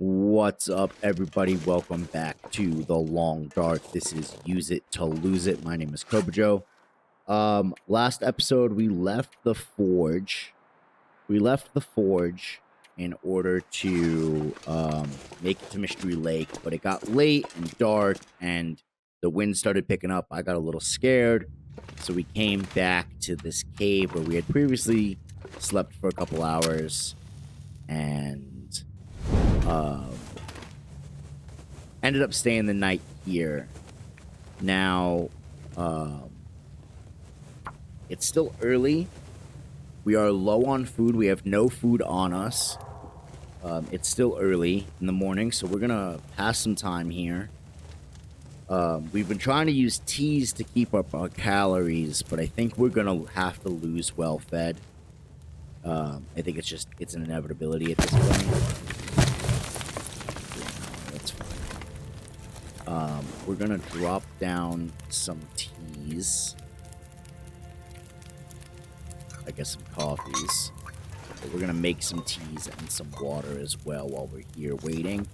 What's up, everybody? Welcome back to The Long Dark. This is Use It to Lose It. My name is Kobojo. Last episode, we left the forge. In order to make it to Mystery Lake, but it got late and dark, and the wind started picking up. I got a little scared, so we came back to this cave where we had previously slept for a couple hours, and ended up staying the night here. Now, it's still early. We are low on food. We have no food on us. It's still early in the morning, so we're gonna pass some time here. We've been trying to use teas to keep up our calories, but I think we're gonna have to lose well-fed. I think it's an inevitability at this point. That's fine. We're gonna drop down some teas. I guess some coffees. But we're gonna make some teas and some water as well while we're here waiting.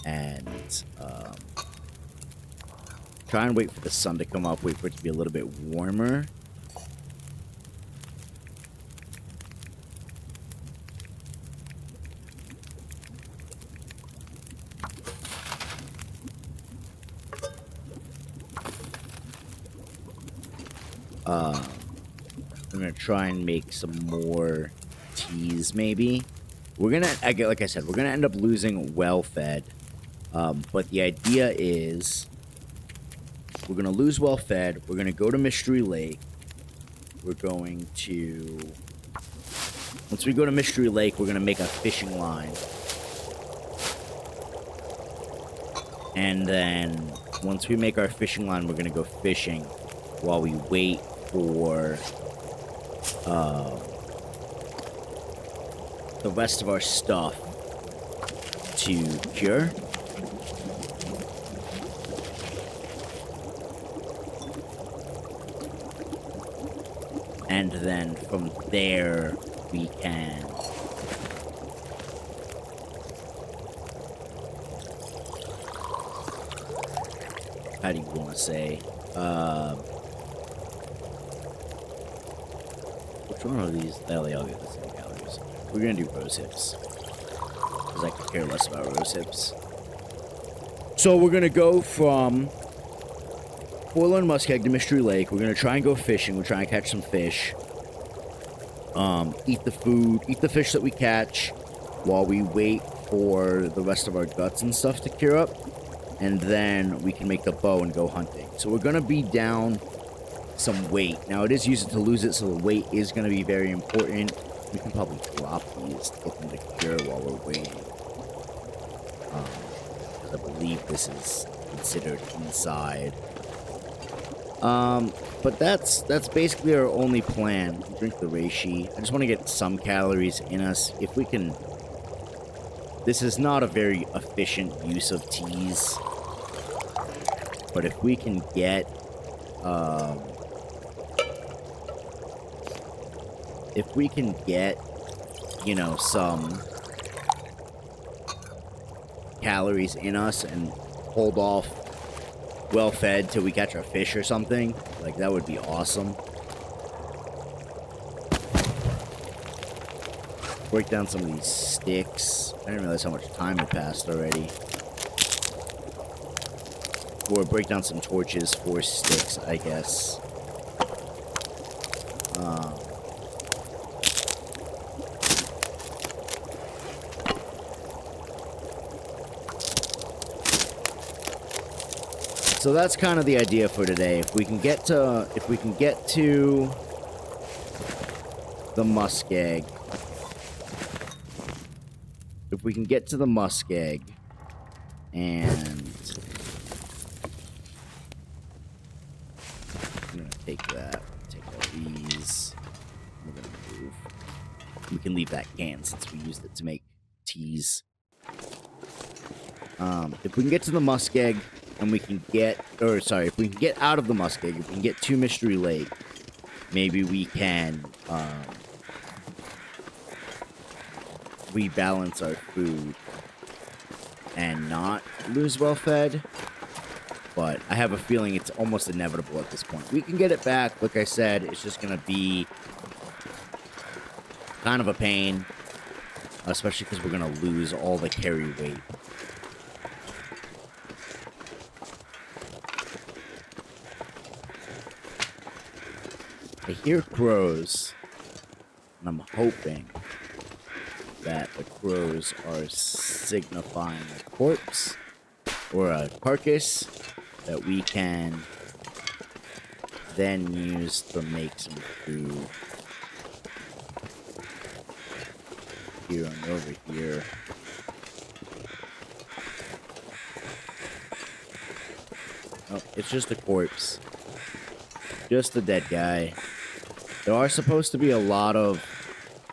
And try and wait for the sun to come up, wait for it to be a little bit warmer. I'm gonna try and make some more teas, maybe. Like I said, we're gonna end up losing well-fed. But the idea is we're gonna lose well-fed. We're gonna go to Mystery Lake. Once we go to Mystery Lake, we're gonna make a fishing line. And then once we make our fishing line, we're gonna go fishing while we wait for the rest of our stuff to cure. And then from there, we can how do you want to say? Which one are these? I'll get the same calories. We're gonna do rose hips, because I could care less about rose hips. So we're gonna go from Forlorn Muskeg to Mystery Lake. We're gonna try and go fishing. We're trying to catch some fish. Eat the fish that we catch while we wait for the rest of our guts and stuff to cure up. And then we can make the bow and go hunting. So we're gonna be down some weight. Now it is use it to lose it, so the weight is gonna be very important. We can probably drop these to get them to cure while we're waiting. I believe this is considered inside. But that's basically our only plan. Drink the reishi. I just want to get some calories in us. If we can... This is not a very efficient use of teas. But if we can get... you know, some calories in us and hold off well-fed till we catch our fish or something, like, that would be awesome. Break down some of these sticks. I didn't realize how much time had passed already. Or break down some torches for sticks, I guess. So that's kind of the idea for today. If we can get to the Muskeg. If we can get to the Muskeg and I'm gonna take that, take all these. We're gonna move. We can leave that can since we used it to make teas. If we can get to the Muskeg and we can get, if we can get out of the Muskeg, if we can get to Mystery Lake, maybe we can rebalance our food and not lose well fed. But I have a feeling it's almost inevitable at this point. We can get it back. Like I said, it's just going to be kind of a pain. Especially because we're going to lose all the carry weight. I hear crows. And I'm hoping that the crows are signifying a corpse or a carcass that we can then use to make some food. Here and over here. Oh, it's just a corpse. Just a dead guy. There are supposed to be a lot of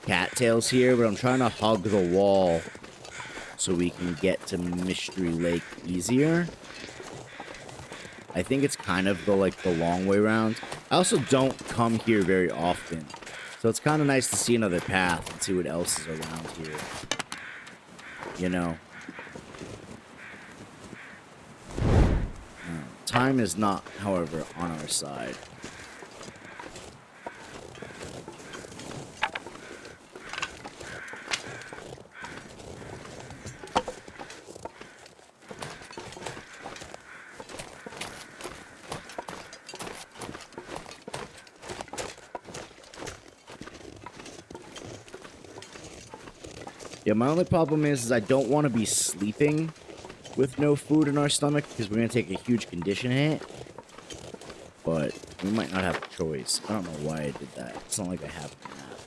cattails here, but I'm trying to hug the wall so we can get to Mystery Lake easier. I think it's kind of the long way around. I also don't come here very often, so it's kind of nice to see another path and see what else is around here. You know. Time is not, however, on our side. Yeah, my only problem is I don't want to be sleeping with no food in our stomach because we're going to take a huge condition hit. But we might not have a choice. I don't know why I did that. It's not like I have a nap.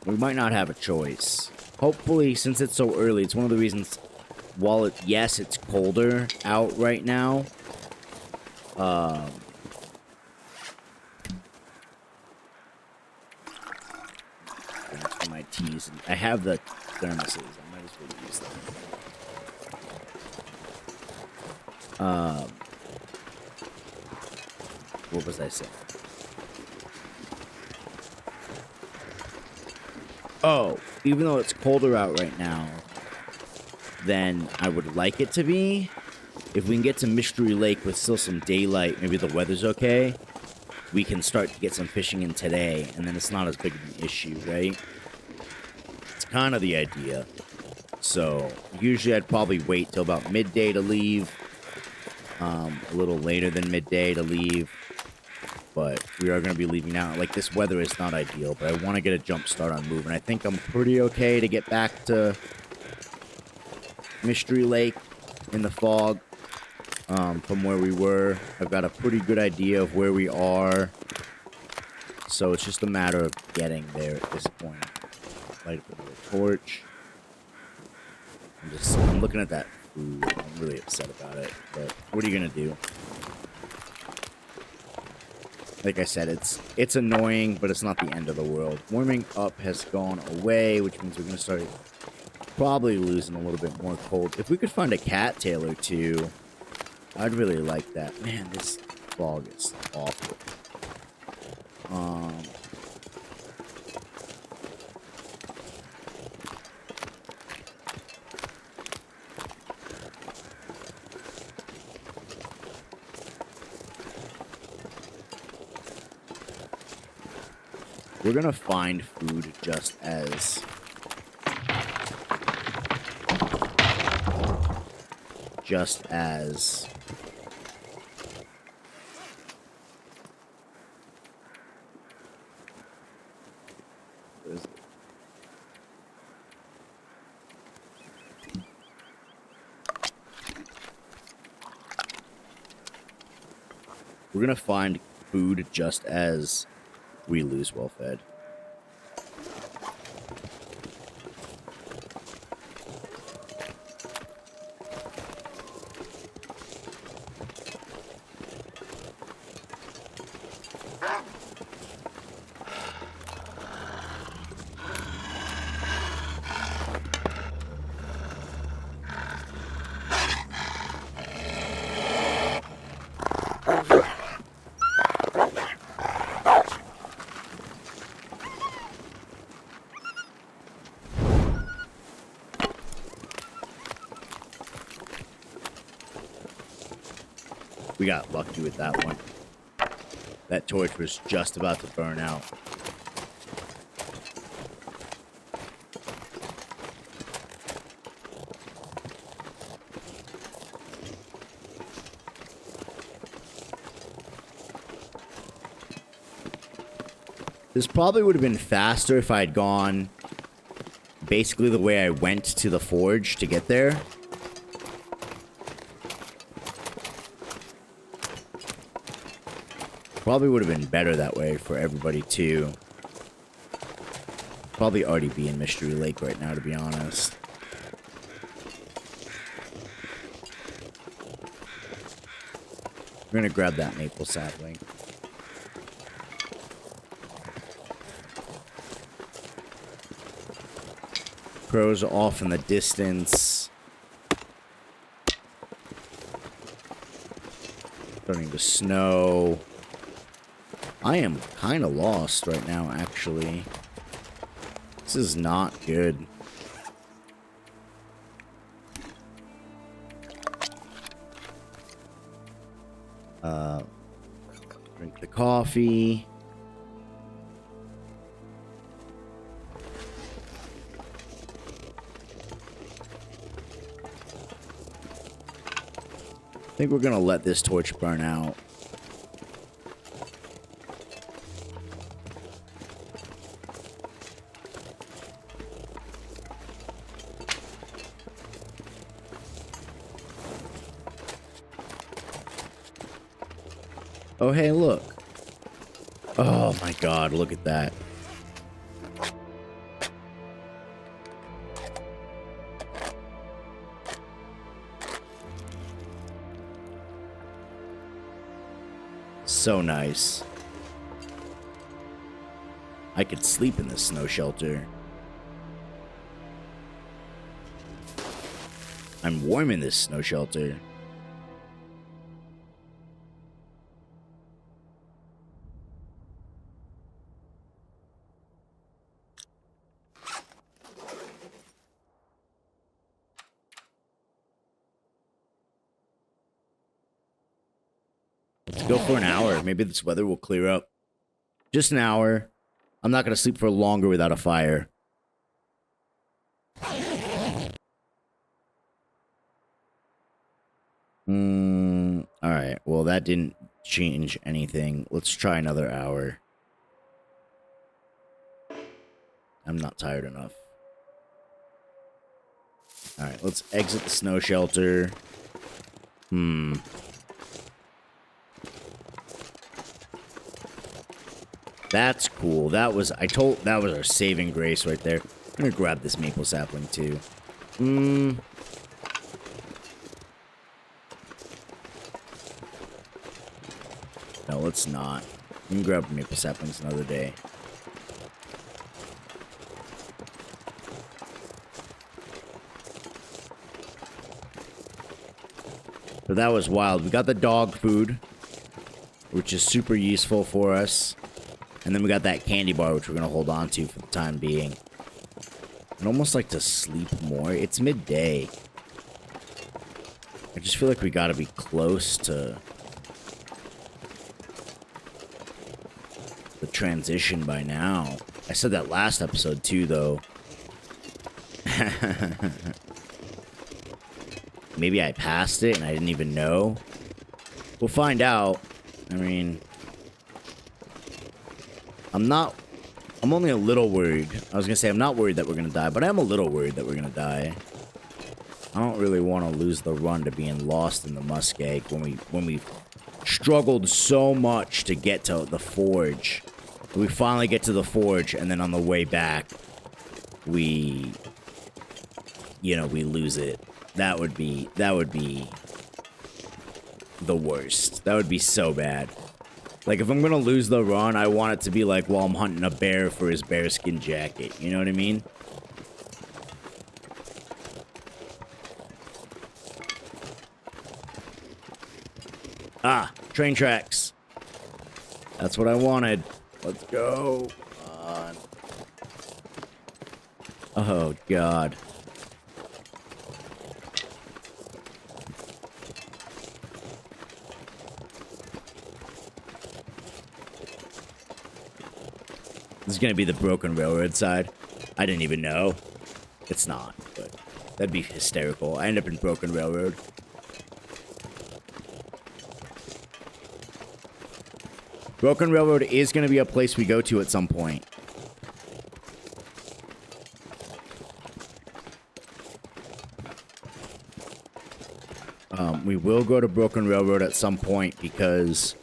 We might not have a choice. Hopefully, since it's so early, it's one of the reasons, while yes, it's colder out right now. My teas. I have the thermoses. I might as well use them. What was I saying? Oh, even though it's colder out right now than I would like it to be, if we can get to Mystery Lake with still some daylight, maybe the weather's okay, we can start to get some fishing in today, and then it's not as big of an issue, right? Kind of the idea. So usually I'd probably wait till about midday to leave, a little later than midday to leave, but we are going to be leaving now. Like, this weather is not ideal, but I want to get a jump start on moving. I think I'm pretty okay to get back to Mystery Lake in the fog, from where we were. I've got a pretty good idea of where we are, so it's just a matter of getting there at this point. Light up another torch. I'm looking at that food. I'm really upset about it, but what are you gonna do? Like I said, it's annoying, but it's not the end of the world. Warming up has gone away, which means we're gonna start probably losing a little bit more cold. If we could find a cattail or two, I'd really like that. Man, this fog is awful. We're gonna find food just as we're gonna find food just as we lose well fed. We got lucky with that one. That torch was just about to burn out. This probably would have been faster if I had gone basically the way I went to the forge to get there. Probably would have been better that way for everybody too. Probably already be in Mystery Lake right now, to be honest. We're gonna grab that maple sapling. Crows off in the distance. Starting to snow. I am kind of lost right now, actually. This is not good. Drink the coffee. I think we're gonna let this torch burn out. Oh, hey, look. Oh my god, look at that. So nice. I could sleep in this snow shelter. I'm warm in this snow shelter. Let's go for an hour. Maybe this weather will clear up. Just an hour. I'm not going to sleep for longer without a fire. Alright. Well, that didn't change anything. Let's try another hour. I'm not tired enough. Alright, let's exit the snow shelter. That's cool. That was our saving grace right there. I'm gonna grab this maple sapling too. No, let's not. We can grab maple saplings another day. So that was wild. We got the dog food, which is super useful for us. And then we got that candy bar, which we're going to hold on to for the time being. I'd almost like to sleep more. It's midday. I just feel like we got to be close to the transition by now. I said that last episode too, though. Maybe I passed it and I didn't even know. We'll find out. I mean, I'm only a little worried. I was gonna say I'm not worried that we're gonna die, but I am a little worried that we're gonna die. I don't really want to lose the run to being lost in the Muskeg when we struggled so much to get to the forge. We finally get to the forge, and then on the way back, we lose it. That would be the worst. That would be so bad. Like, if I'm gonna lose the run, I want it to be like while I'm hunting a bear for his bearskin jacket. You know what I mean? Ah, train tracks. That's what I wanted. Let's go. Come on. Oh, God. This is gonna be the broken railroad side. I didn't even know. It's not, but that'd be hysterical. I end up in broken railroad. Broken railroad is gonna be a place we go to at some point. We will go to Broken Railroad at some point because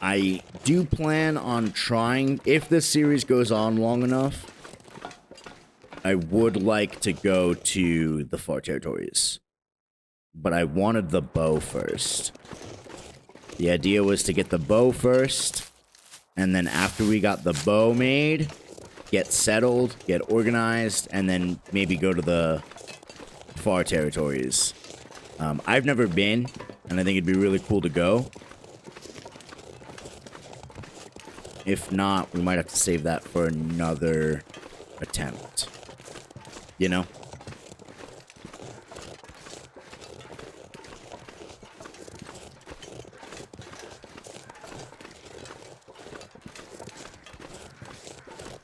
I do plan on trying, if this series goes on long enough, I would like to go to the Far Territories. But I wanted the bow first. The idea was to get the bow first, and then after we got the bow made, get settled, get organized, and then maybe go to the Far Territories. I've never been, and I think it'd be really cool to go. If not, we might have to save that for another attempt. You know?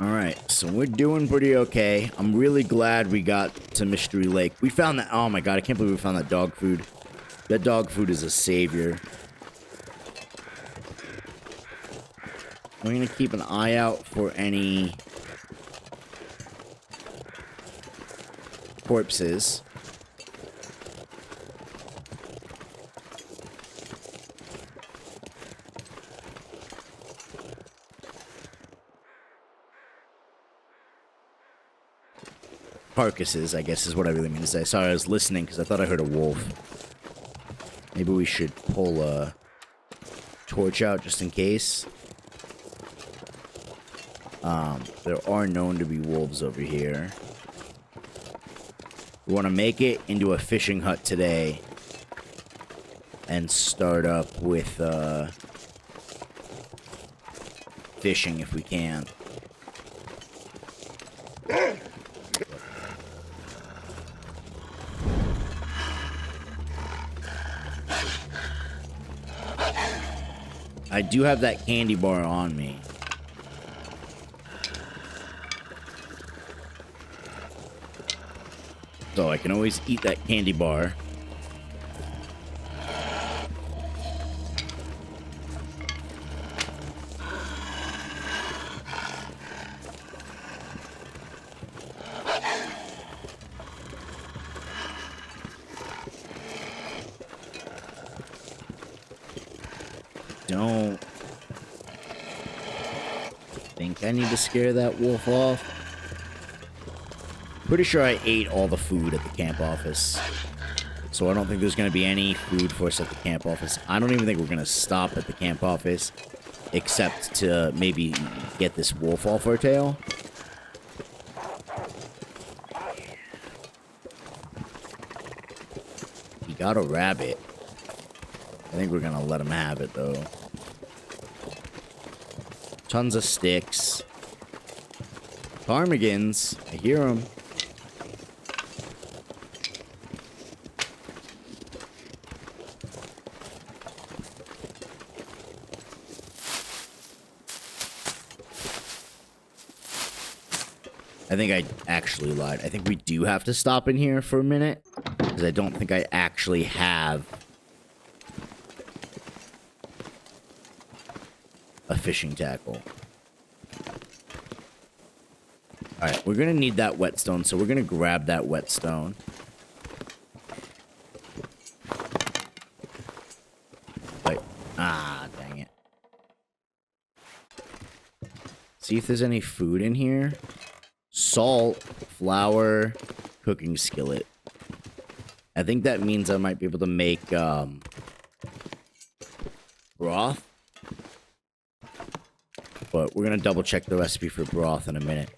Alright, so we're doing pretty okay. I'm really glad we got to Mystery Lake. We found that... Oh my god, I can't believe we found that dog food. That dog food is a savior. We're gonna keep an eye out for any corpses. Carcasses, I guess, is what I really mean to say. Sorry, I was listening because I thought I heard a wolf. Maybe we should pull a torch out just in case. There are known to be wolves over here. We want to make it into a fishing hut today and start up with fishing if we can. I do have that candy bar on me. So I can always eat that candy bar. Don't think I need to scare that wolf off. Pretty sure I ate all the food at the camp office. So I don't think there's going to be any food for us at the camp office. I don't even think we're going to stop at the camp office. Except to maybe get this wolf off our tail. He got a rabbit. I think we're going to let him have it, though. Tons of sticks. Ptarmigans. I hear them. I think I actually lied. I think we do have to stop in here for a minute. Because I don't think I actually have a fishing tackle. Alright, we're going to need that whetstone, so we're going to grab that whetstone. Wait. Ah, dang it. See if there's any food in here. Salt, flour, cooking skillet. I think that means I might be able to make broth. But we're going to double check the recipe for broth in a minute.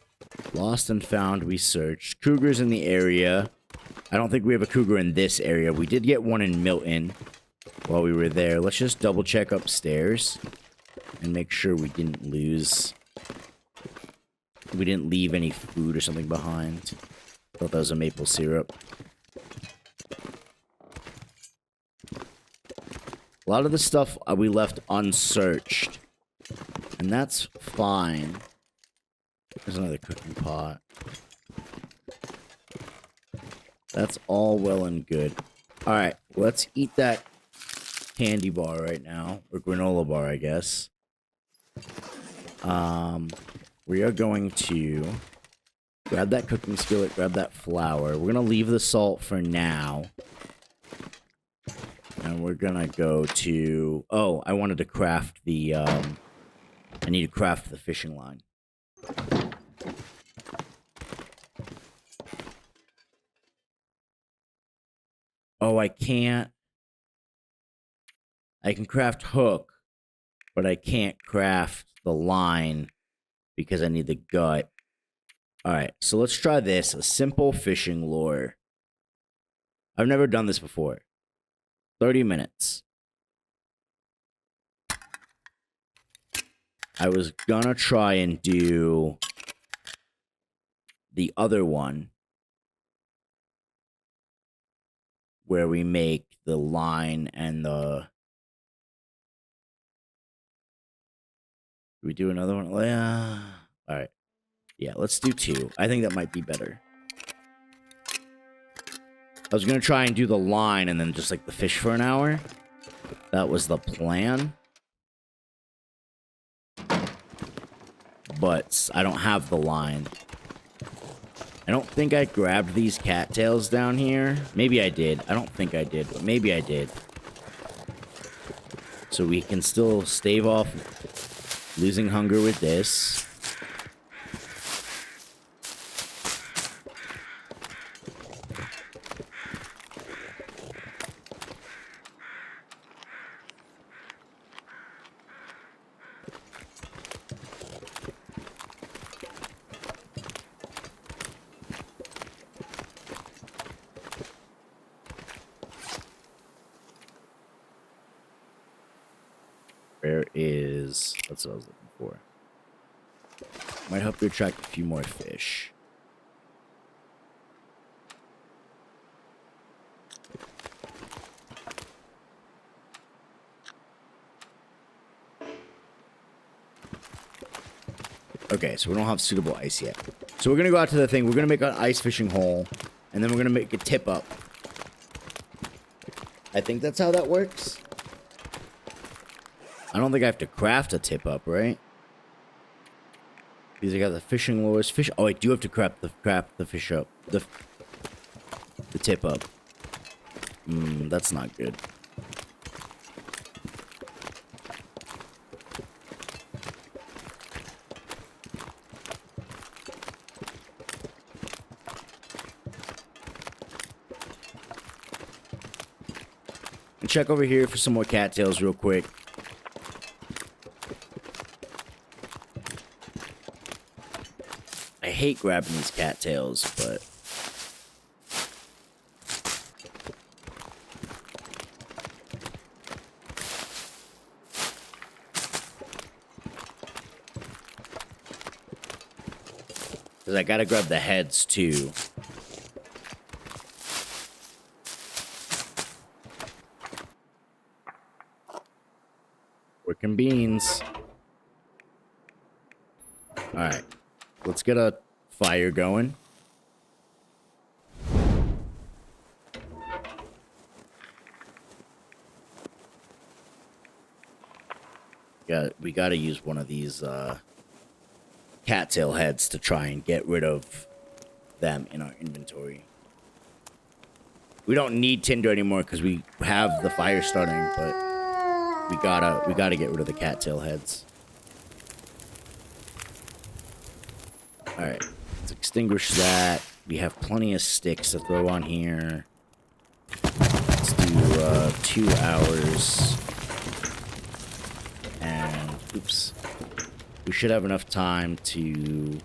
Lost and found, we searched. Cougars in the area. I don't think we have a cougar in this area. We did get one in Milton while we were there. Let's just double check upstairs and make sure we didn't lose... We didn't leave any food or something behind. Thought that was a maple syrup. A lot of the stuff we left unsearched. And that's fine. There's another cooking pot. That's all well and good. Alright, let's eat that candy bar right now. Or granola bar, I guess. We are going to grab that cooking skillet, grab that flour. We're going to leave the salt for now. And we're going to go to... Oh, I wanted to craft the... I need to craft the fishing line. Oh, I can't. I can craft hook, but I can't craft the line because I need the gut. Alright, so let's try this. A simple fishing lure. I've never done this before. 30 minutes. I was gonna try and do the other one where we make the line and the... Do we do another one? Yeah. Alright. Yeah, let's do 2. I think that might be better. I was gonna try and do the line and then just like the fish for an hour. That was the plan. But I don't have the line. I don't think I grabbed these cattails down here. Maybe I did. I don't think I did, but maybe I did. So we can still stave off losing hunger with this. Where is... That's what I was looking for. Might help you attract a few more fish. Okay, so we don't have suitable ice yet. So we're going to go out to the thing. We're going to make an ice fishing hole. And then we're going to make a tip up. I think that's how that works. I don't think I have to craft a tip up, right? Because I got the fishing lures. Fish. Oh, I do have to craft the fish up. The tip up. That's not good. And check over here for some more cattails real quick. I hate grabbing these cattails, but... Because I gotta grab the heads, too. Working beans. Alright. Let's get a fire going. We gotta use one of these cattail heads to try and get rid of them in our inventory. We don't need tinder anymore because we have the fire starting, but we gotta get rid of the cattail heads. Alright, let's extinguish that. We have plenty of sticks to throw on here. Let's do 2 hours. And, oops. We should have enough time to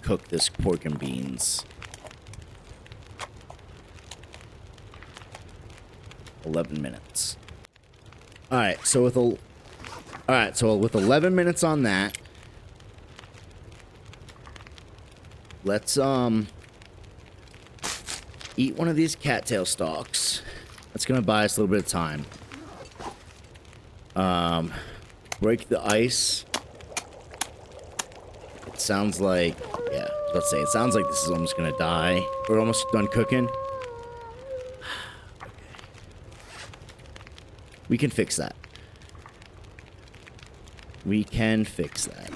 cook this pork and beans. 11 minutes. Alright, so with 11 minutes on that, let's eat one of these cattail stalks. That's gonna buy us a little bit of time. Break the ice. It sounds like, yeah, let's say it sounds like this is almost gonna die. We're almost done cooking. Okay. We can fix that. We can fix that.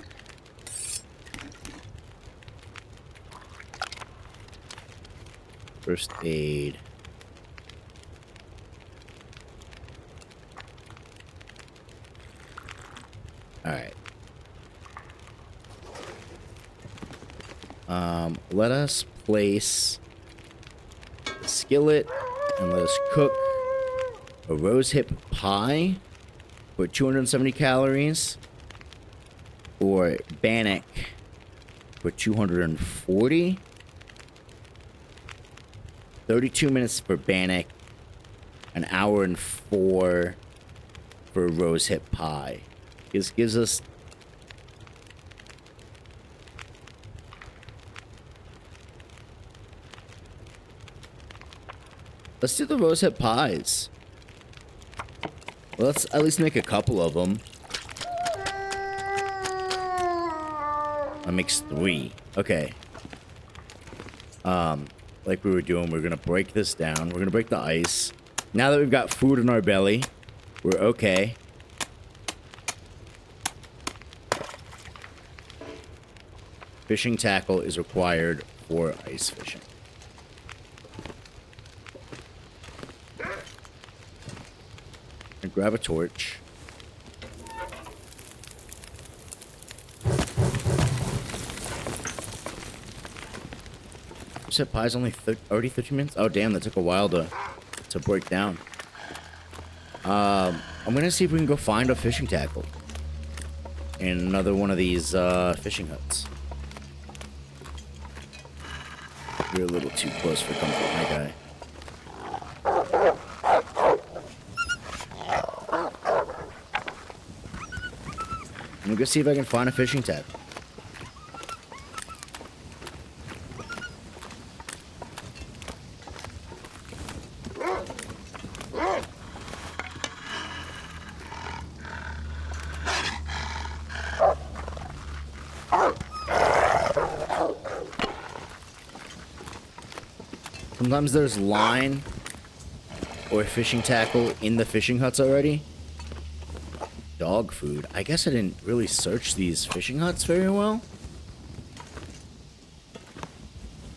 First aid. Alright. Let us place the skillet and let us cook a rose hip pie for 270 calories. Or bannock for 240. 32 minutes for bannock. An hour and 4 for rose hip pie. This gives us... Let's do the rose hip pies. Well, let's at least make a couple of them. I makes 3. Okay. Like we were doing, we're gonna break this down. We're gonna break the ice. Now that we've got food in our belly, we're okay. Fishing tackle is required for ice fishing. And grab a torch. You said pie's only already 13 minutes? Oh, damn, that took a while to break down. I'm gonna see if we can go find a fishing tackle in another one of these fishing huts. You're a little too close for comfort, my guy. I'm gonna go see if I can find a fishing tackle. Sometimes there's line or fishing tackle in the fishing huts already. Dog food. I guess I didn't really search these fishing huts very well.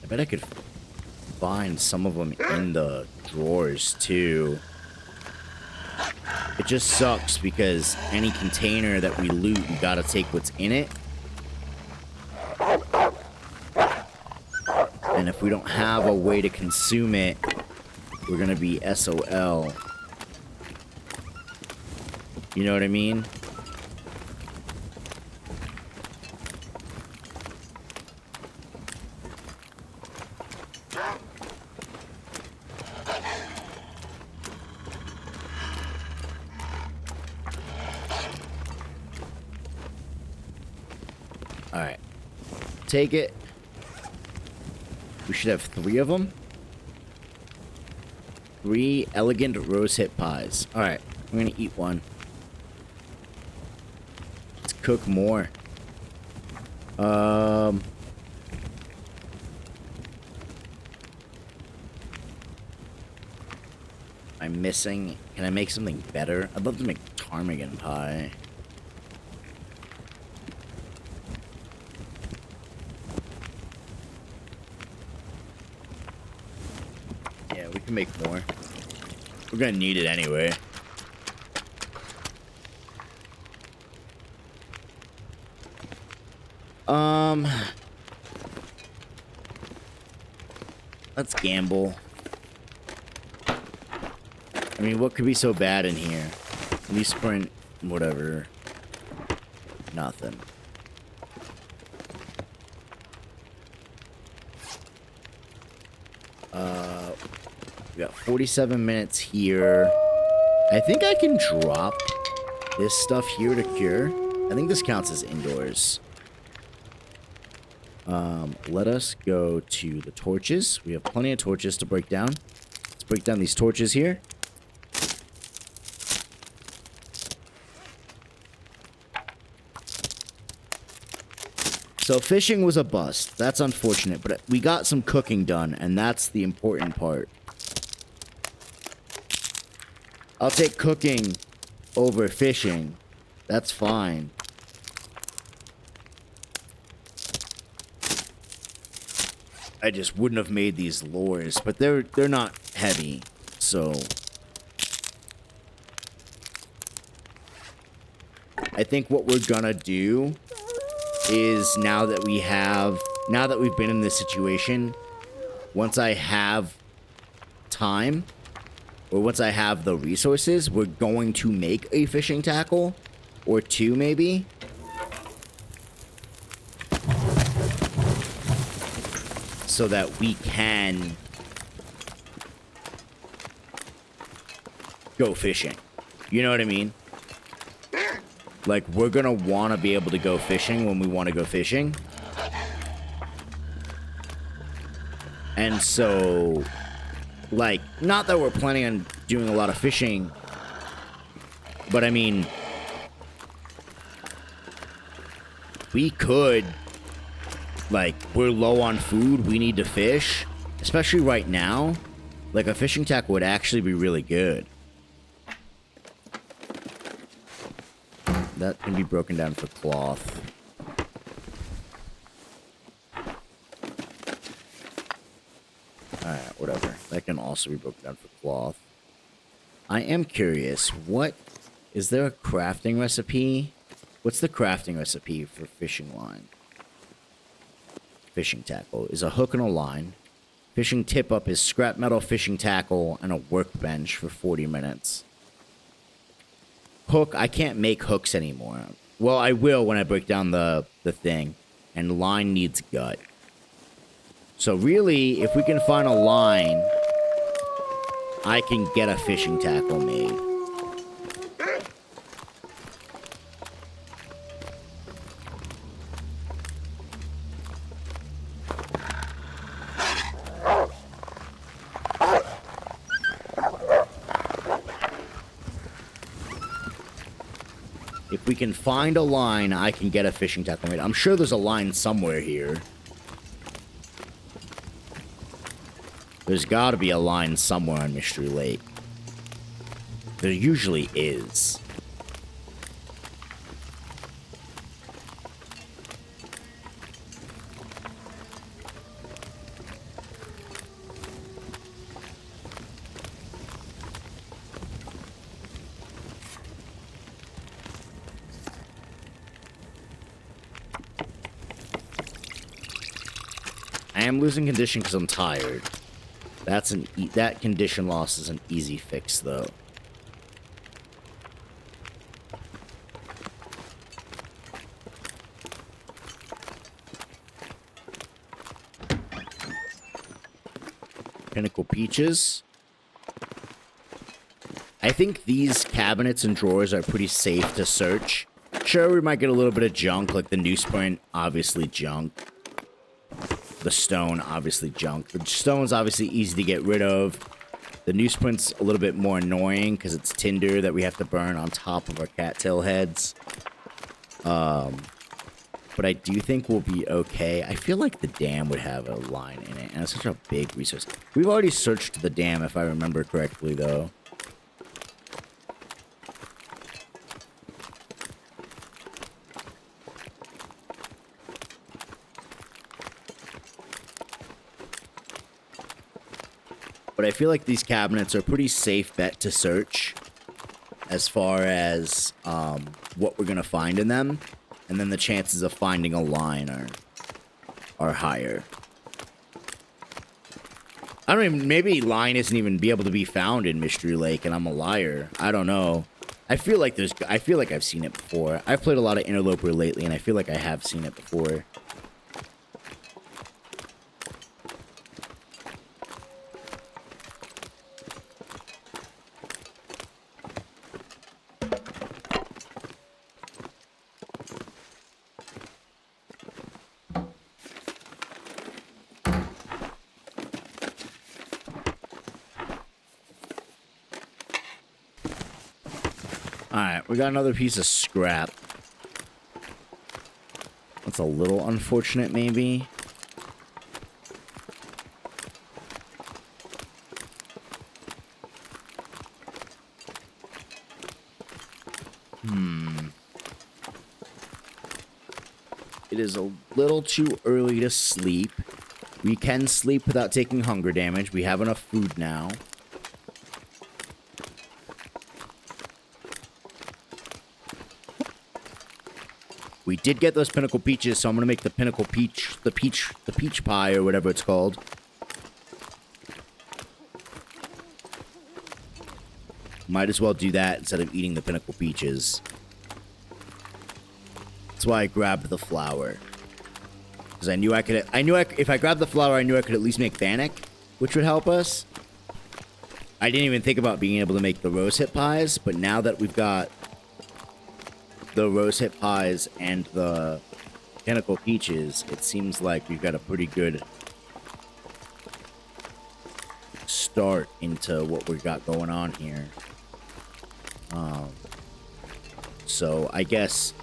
I bet I could find some of them in the drawers too. It just sucks because any container that we loot, we gotta take what's in it. And if we don't have a way to consume it, we're gonna be SOL. You know what I mean? Alright. Take it. We should have 3 of them. 3 elegant rose hip pies. Alright, I'm gonna eat one. Let's cook more. I'm missing... Can I make something better? I'd love to make ptarmigan pie. Yeah, we can make more. We're gonna need it anyway. Let's gamble. I mean, what could be so bad in here? Let me sprint, whatever. Nothing. We got 47 minutes here. I think I can drop this stuff here to cure. I think this counts as indoors. Let us go to the torches. We have plenty of torches to break down. Let's break down these torches here. So fishing was a bust. That's unfortunate, but we got some cooking done, and that's the important part. I'll take cooking over fishing. That's fine. I just wouldn't have made these lures, but they're not heavy, so I think what we're gonna do is now that we've been in this situation, once I have time, or once I have the resources, we're going to make a fishing tackle, or two maybe. So that we can go fishing. You know what I mean? Like, we're gonna want to be able to go fishing when we want to go fishing. And so, like, not that we're planning on doing a lot of fishing, but I mean, we could, like, we're low on food, we need to fish, especially right now. Like, a fishing tackle would actually be really good. That can be broken down for cloth. Alright, whatever. That can also be broken down for cloth. I am curious, is there a crafting recipe? What's the crafting recipe for fishing line? Fishing tackle is a hook and a line. Fishing tip-up is scrap metal fishing tackle and a workbench for 40 minutes. Hook, I can't make hooks anymore. Well, I will when I break down the thing. And line needs gut. So really, if we can find a line, I can get a fishing tackle made. If we can find a line, I can get a fishing tackle made. I'm sure there's a line somewhere here. There's got to be a line somewhere on Mystery Lake. There usually is. I am losing condition because I'm tired. That condition loss is an easy fix, though. Pinnacle peaches. I think these cabinets and drawers are pretty safe to search. Sure, we might get a little bit of junk, like the newsprint, obviously junk. The stone, obviously junk. The stone's obviously easy to get rid of. The newsprint's a little bit more annoying because it's tinder that we have to burn on top of our cattail heads. But I do think we'll be okay. I feel like the dam would have a line in it, and it's such a big resource. We've already searched the dam, if I remember correctly, though. But I feel like these cabinets are a pretty safe bet to search as far as what we're going to find in them. And then the chances of finding a line are higher. I don't even... Maybe line isn't even be able to be found in Mystery Lake and I'm a liar. I don't know. I feel like I've seen it before. I've played a lot of Interloper lately and I feel like I have seen it before. Alright, we got another piece of scrap. That's a little unfortunate, maybe. It is a little too early to sleep. We can sleep without taking hunger damage. We have enough food now. We did get those pinnacle peaches, so I'm gonna make the pinnacle peach, the peach pie or whatever it's called. Might as well do that instead of eating the pinnacle peaches. That's why I grabbed the flour. Because if I grabbed the flour, I knew I could at least make bannock, which would help us. I didn't even think about being able to make the rose hip pies, but now that we've got the rose hip pies and the pinnacle peaches, it seems like we've got a pretty good start into what we got going on here. So I guess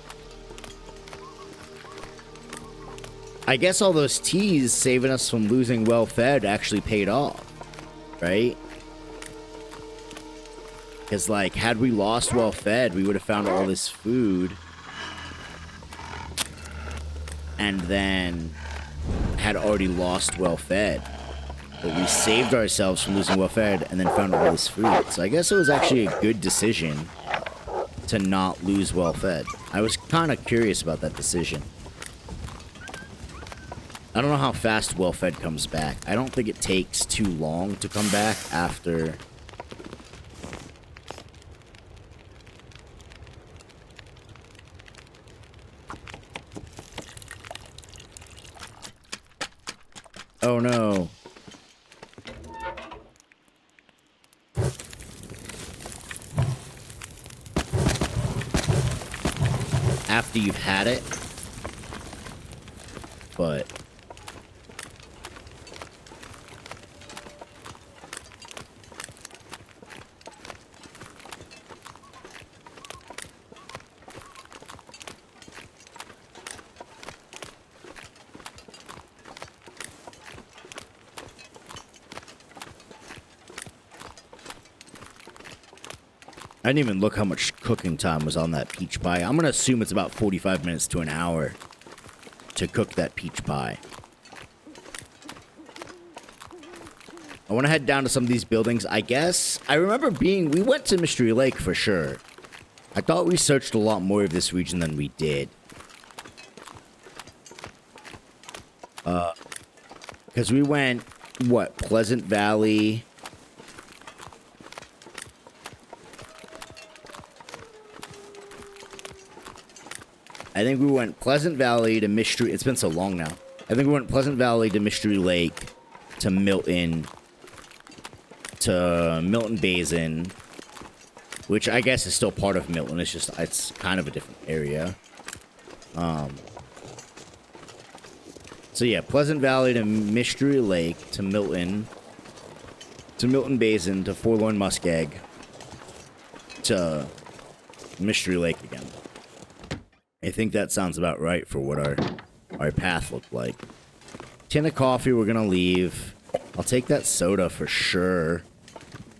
all those teas saving us from losing well-fed actually paid off, right? Because, like, had we lost well-fed, we would have found all this food and then had already lost well-fed. But we saved ourselves from losing well-fed and then found all this food. So I guess it was actually a good decision to not lose well-fed. I was kind of curious about that decision. I don't know how fast well-fed comes back. I don't think it takes too long to come back after... Oh no. After you've had it. But... I didn't even look how much cooking time was on that peach pie. I'm going to assume it's about 45 minutes to an hour to cook that peach pie. I want to head down to some of these buildings. I guess I remember we went to Mystery Lake for sure. I thought we searched a lot more of this region than we did. Because we went, what, Pleasant Valley... I think we went Pleasant Valley to Mystery... It's been so long now. I think we went Pleasant Valley to Mystery Lake to Milton Basin, which I guess is still part of Milton. It's kind of a different area. So yeah, Pleasant Valley to Mystery Lake to Milton Basin to Forlorn Muskeg to Mystery Lake again. I think that sounds about right for what our path looked like. Tin of coffee, we're gonna leave. I'll take that soda for sure.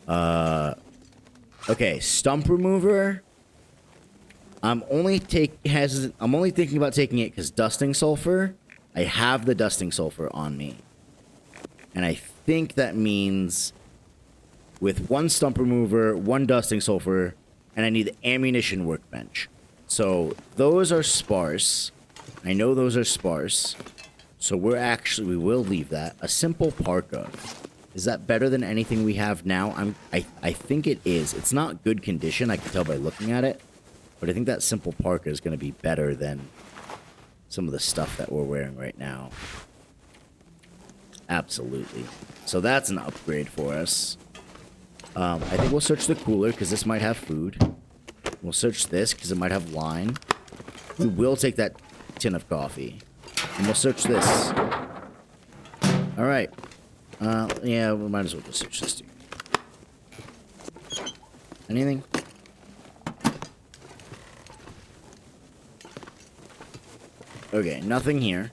Okay, stump remover. I'm only thinking about taking it because dusting sulfur. I have the dusting sulfur on me, and I think that means with one stump remover, one dusting sulfur, and I need the ammunition workbench. So those are sparse. I know those are sparse. So we will leave that. A simple parka. Is that better than anything we have now? I think it is. It's not good condition. I can tell by looking at it. But I think that simple parka is going to be better than some of the stuff that we're wearing right now. Absolutely. So that's an upgrade for us. I think we'll search the cooler because this might have food. We'll search this because it might have wine. We will take that tin of coffee. And we'll search this. Alright. Yeah, we might as well just search this too. Anything? Okay, nothing here.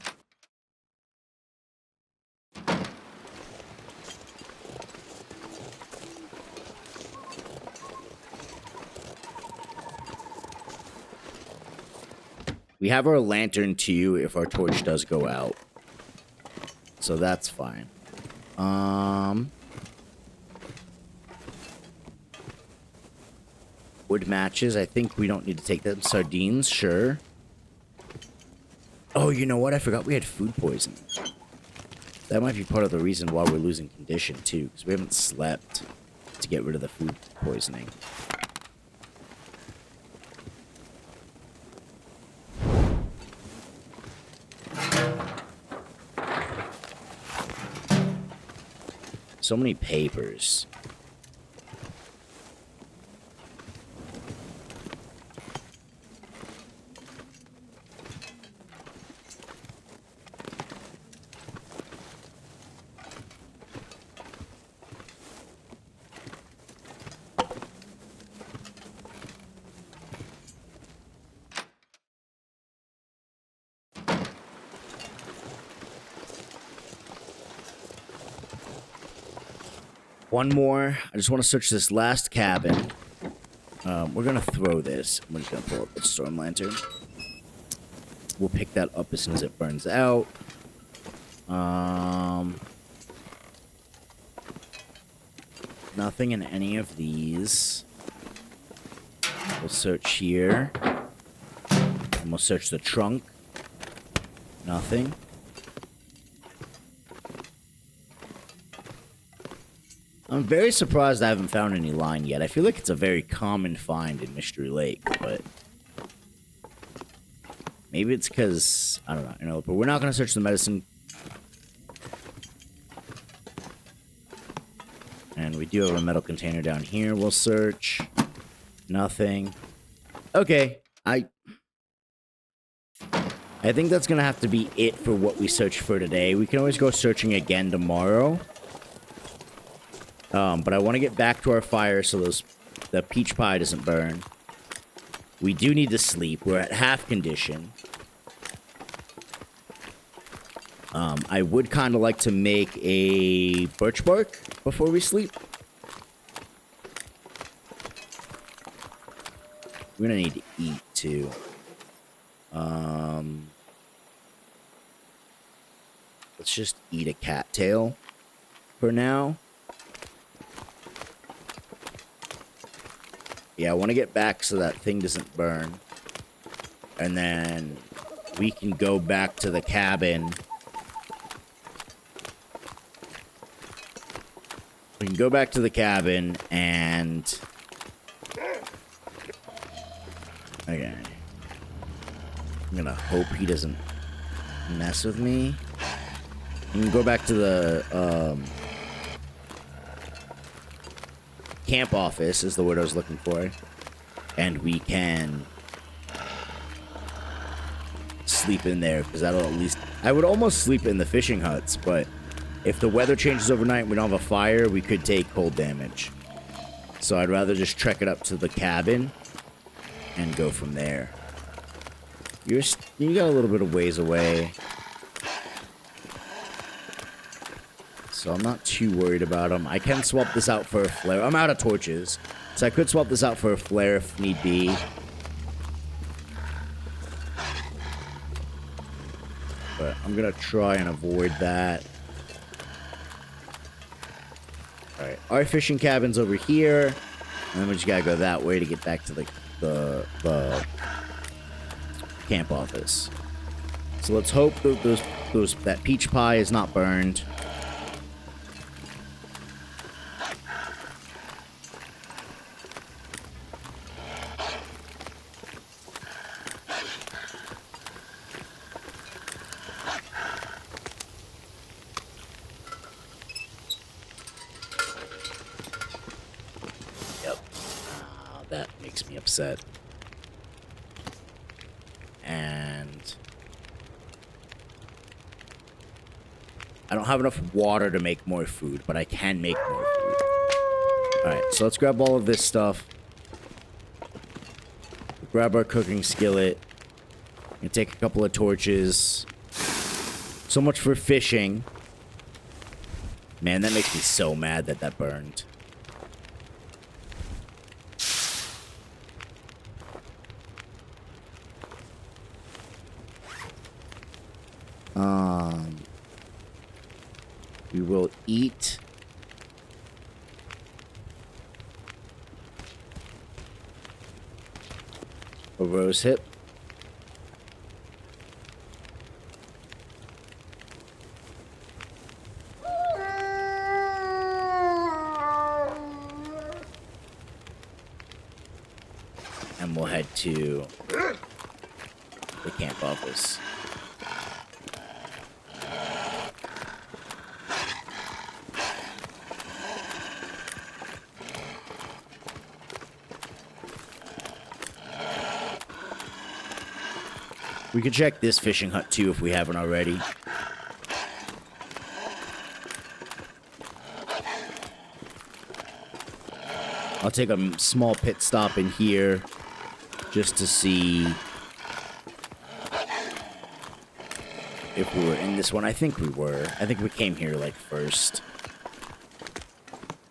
We have our lantern too if our torch does go out. So that's fine. Wood matches. I think we don't need to take them. Sardines, sure. Oh, you know what? I forgot we had food poisoning. That might be part of the reason why we're losing condition too, because we haven't slept to get rid of the food poisoning. So many papers. One more. I just want to search this last cabin. We're going to throw this. I'm just going to pull up the storm lantern. We'll pick that up as soon as it burns out. Nothing in any of these. We'll search here. And we'll search the trunk. Nothing. I'm very surprised I haven't found any line yet. I feel like it's a very common find in Mystery Lake, but maybe it's because I don't know. But we're not going to search the medicine. And we do have a metal container down here. We'll search. Nothing. Okay. I think that's going to have to be it for what we search for today. We can always go searching again tomorrow. But I want to get back to our fire so the peach pie doesn't burn. We do need to sleep. We're at half condition. I would kind of like to make a birch bark before we sleep. We're going to need to eat, too. Let's just eat a cattail for now. Yeah, I want to get back so that thing doesn't burn. And then we can go back to the cabin. We can go back to the cabin and... Okay. I'm gonna hope he doesn't mess with me. We can go back to the, camp office is the word I was looking for. And we can sleep in there, because that'll at least... I would almost sleep in the fishing huts, but if the weather changes overnight and we don't have a fire, we could take cold damage. So I'd rather just trek it up to the cabin and go from there. You got a little bit of ways away. So I'm not too worried about them. I can swap this out for a flare. I'm out of torches. So I could swap this out for a flare if need be. But I'm going to try and avoid that. Alright. Our fishing cabin's over here. And then we just got to go that way to get back to the camp office. So let's hope that that peach pie is not burned. That makes me upset. And I don't have enough water to make more food, but I can make more food. Alright, so let's grab all of this stuff. Grab our cooking skillet. And take a couple of torches. So much for fishing. Man, that makes me so mad that that burned. We will eat a rose hip. And we'll head to the camp office. We can check this fishing hut too if we haven't already. I'll take a small pit stop in here just to see if we were in this one. I think we were. I think we came here like first.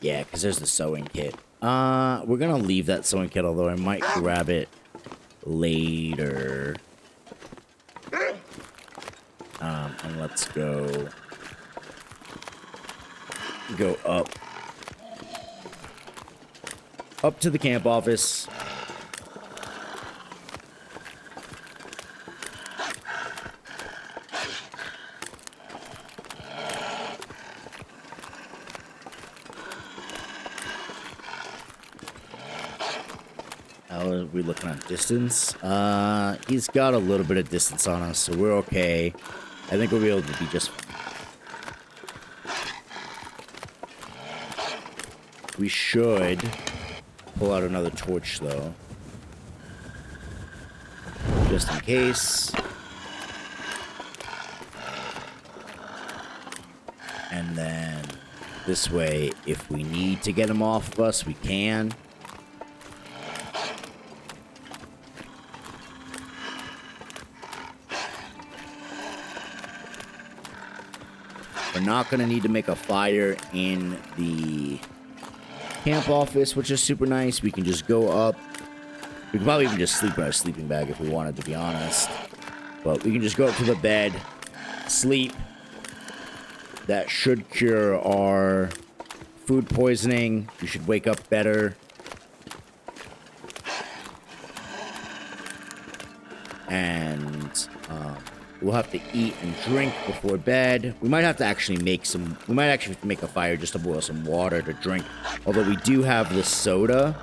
Yeah, because there's the sewing kit. We're gonna leave that sewing kit, although I might grab it later. And let's go up to the camp office. How are we looking at distance? He's got a little bit of distance on us, so we're okay. I think we'll be able to be just... We should pull out another torch, though. Just in case. And then this way, if we need to get him off of us, we can. We're not going to need to make a fire in the camp office, which is super nice. We can just go up. We could probably even just sleep in our sleeping bag if we wanted, to be honest. But we can just go up to the bed, sleep. That should cure our food poisoning. We should wake up better. And we'll have to eat and drink before bed. We might have to actually make some... We might actually have to make a fire just to boil some water to drink. Although we do have the soda.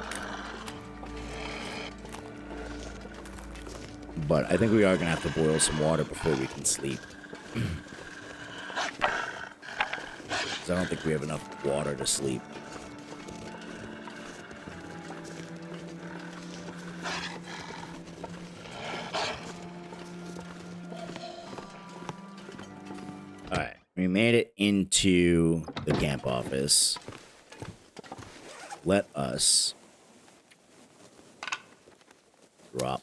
But I think we are going to have to boil some water before we can sleep. Because I don't think we have enough water to sleep. Alright, we made it into the camp office. Let us drop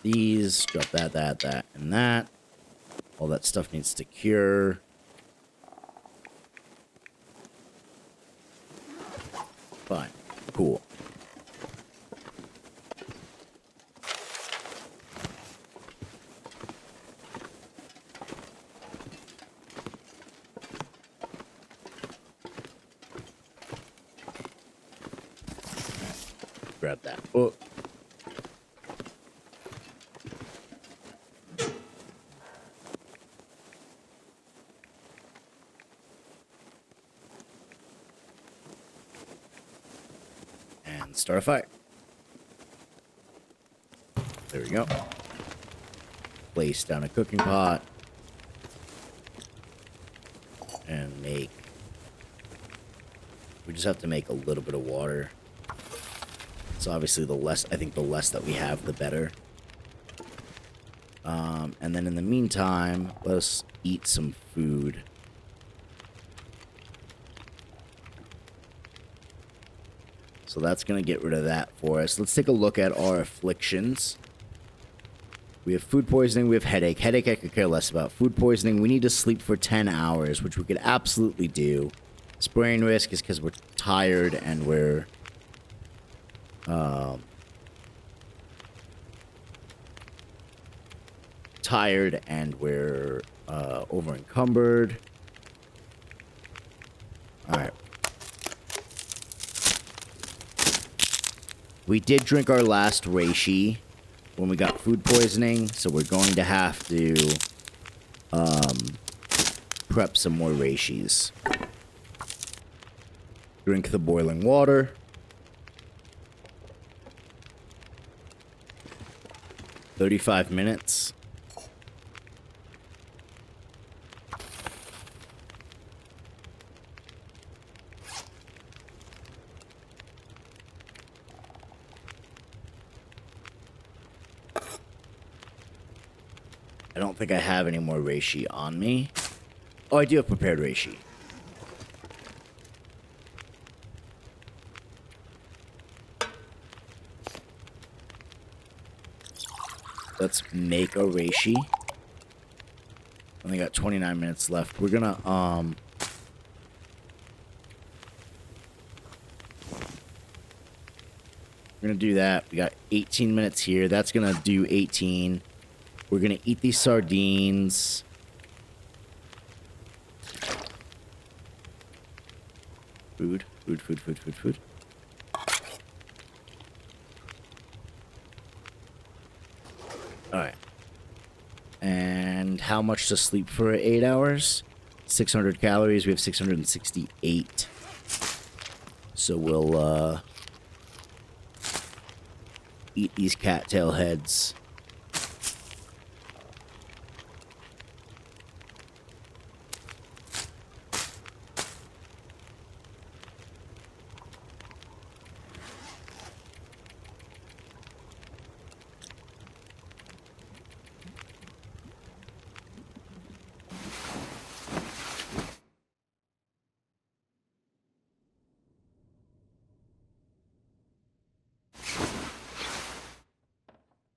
these, drop that, and that. All that stuff needs to cure. Fine. Cool. Grab that book. And start a fire. There we go. Place down a cooking pot. And make... We just have to make a little bit of water. So obviously the less, I think the less that we have, the better. And then in the meantime, let's eat some food. So that's going to get rid of that for us. Let's take a look at our afflictions. We have food poisoning. We have headache. Headache I could care less about. Food poisoning, we need to sleep for 10 hours, which we could absolutely do. Sprain risk is because we're tired and we're... tired and we're over encumbered. Alright. We did drink our last reishi when we got food poisoning, so we're going to have to prep some more reishis. Drink the boiling water. "35 minutes. I don't think I have any more reishi on me. Oh, I do have prepared reishi. Let's make a reishi. Only got 29 minutes left. We're gonna, we're gonna do that. We got 18 minutes here. That's gonna do 18. We're gonna eat these sardines. Food. Alright. And how much to sleep for 8 hours? 600 calories. We have 668. So we'll, eat these cattail heads.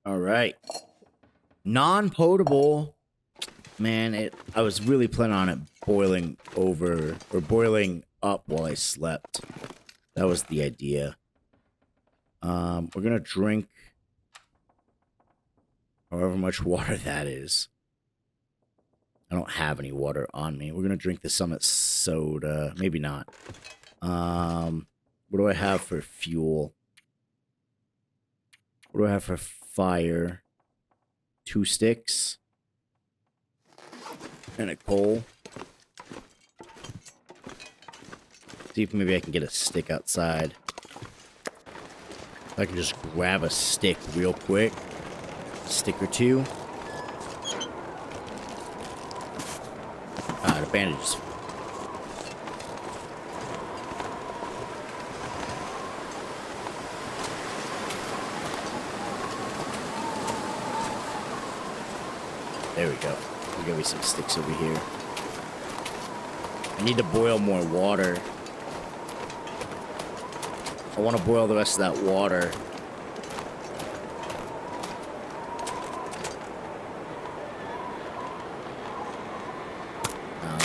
All right. Non-potable. Man, I was really planning on it boiling over or boiling up while I slept. That was the idea. We're gonna drink however much water that is. I don't have any water on me. We're gonna drink the Summit soda. Maybe not. What do I have for fuel? What do I have for fire? 2 sticks. And a coal. See if maybe I can get a stick outside. If I can just grab a stick real quick. A stick or two. The bandages. There we go. There's gonna be some sticks over here. I need to boil more water. I want to boil the rest of that water.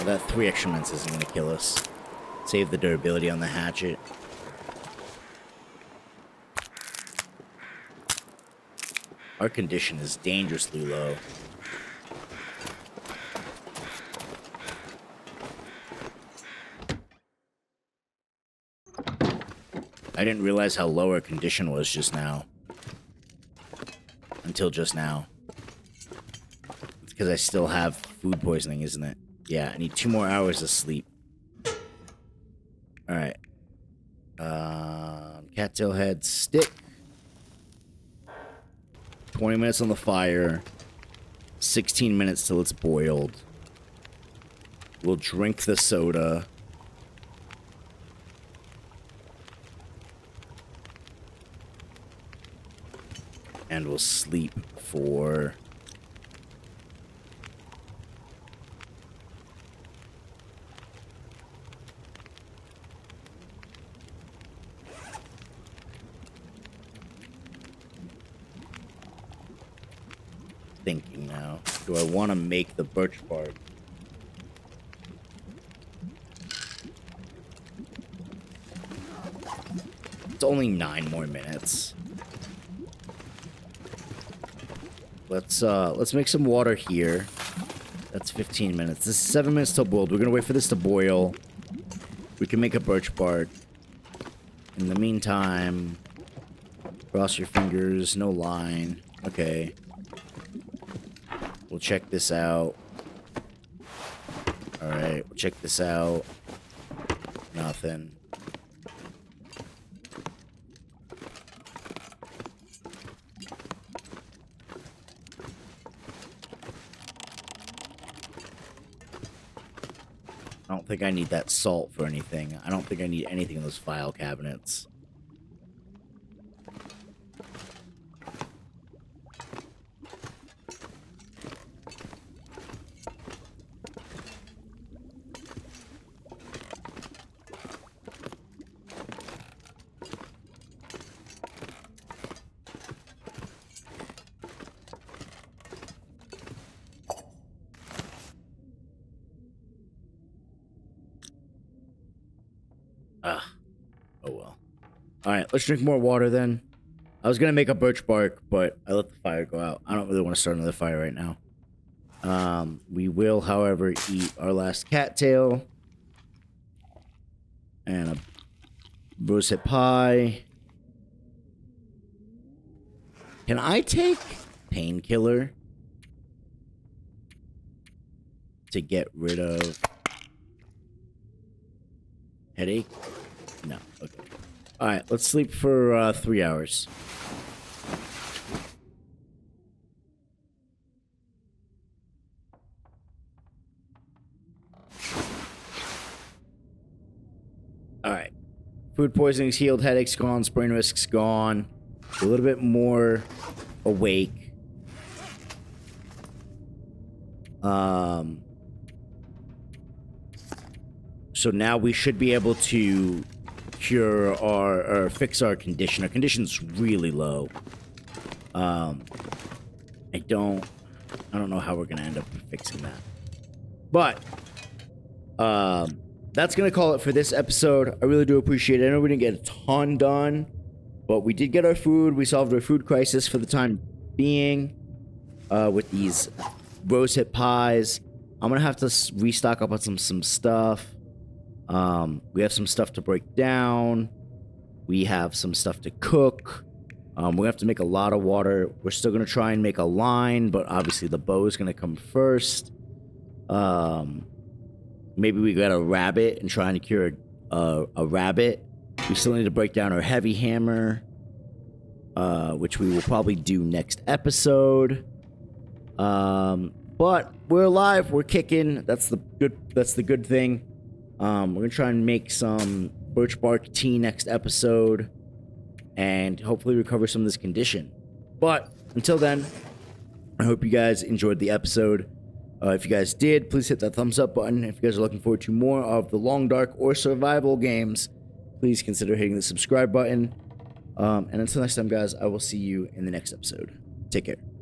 That 3 extra minutes isn't going to kill us. Save the durability on the hatchet. Our condition is dangerously low. I didn't realize how low our condition was just now. Until just now. It's because I still have food poisoning, isn't it? Yeah, I need 2 more hours of sleep. Alright. Cattail head stick. 20 minutes on the fire. 16 minutes till it's boiled. We'll drink the soda. And we'll sleep for... thinking now. Do I want to make the birch bark? It's only 9 more minutes. Let's make some water here. That's 15 minutes. This is 7 minutes till boiled. We're gonna wait for this to boil. We can make a birch bark. In the meantime, cross your fingers, no line. Okay. We'll check this out. Alright, we'll check this out. Nothing. I don't think I need that salt for anything. I don't think I need anything in those file cabinets. Oh well. Alright, let's drink more water then. I was gonna make a birch bark, but I let the fire go out. I don't really want to start another fire right now. We will, however, eat our last cattail. And a roasted pie. Can I take painkiller to get rid of headache? No. Okay. Alright, let's sleep for 3 hours. Alright. Food poisoning's healed, headache's gone, sprain risk's gone. A little bit more awake. So now we should be able to cure or fix our condition. Our condition's really low. I don't know how we're gonna end up fixing that. But that's gonna call it for this episode. I really do appreciate it. I know we didn't get a ton done, but we did get our food. We solved our food crisis for the time being with these rosehip pies. I'm gonna have to restock up on some stuff. We have some stuff to break down. We have some stuff to cook. We're gonna have to make a lot of water. We're still gonna try and make a line, but obviously the bow is gonna come first. Maybe we got a rabbit and trying to cure a rabbit. We still need to break down our heavy hammer, which we will probably do next episode. But we're alive. We're kicking. That's the good thing. We're gonna try and make some birch bark tea next episode, and hopefully recover some of this condition. But until then, I hope you guys enjoyed the episode. If you guys did, please hit that thumbs up button. If you guys are looking forward to more of the Long Dark or survival games, please consider hitting the subscribe button. And until next time, guys, I will see you in the next episode. Take care.